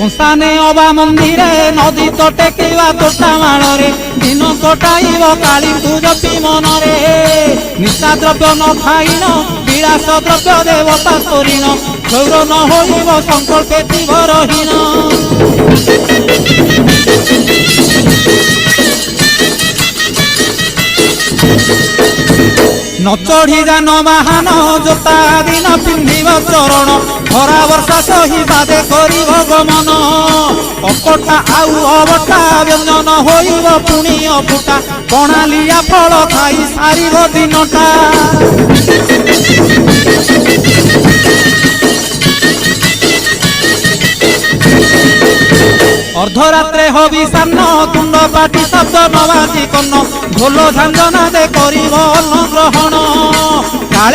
उषाने अबा मंदिरे नदी तो टेकिवा तोटा माड़े दिन कटाइब काली जपी मनरे निशा द्रव्य न खाइन विलास द्रव्य देवता करीन गौर न होइब संकल्पे जीवरहीन न चढ़ी जान बाहन जोता दिन पिंधिब चरण खरा वर्षा सही बादे करिब गमन अकटा आउ अबटा व्यंजन होइब पुणी अफुटा कणालिया फल खाई सारिब दिनटा अर्धरात्रे हबि सान्न तुंड पाटी शब्द नवाजी कन्न ढोल झांझना दे करिब अन्न ग्रहण।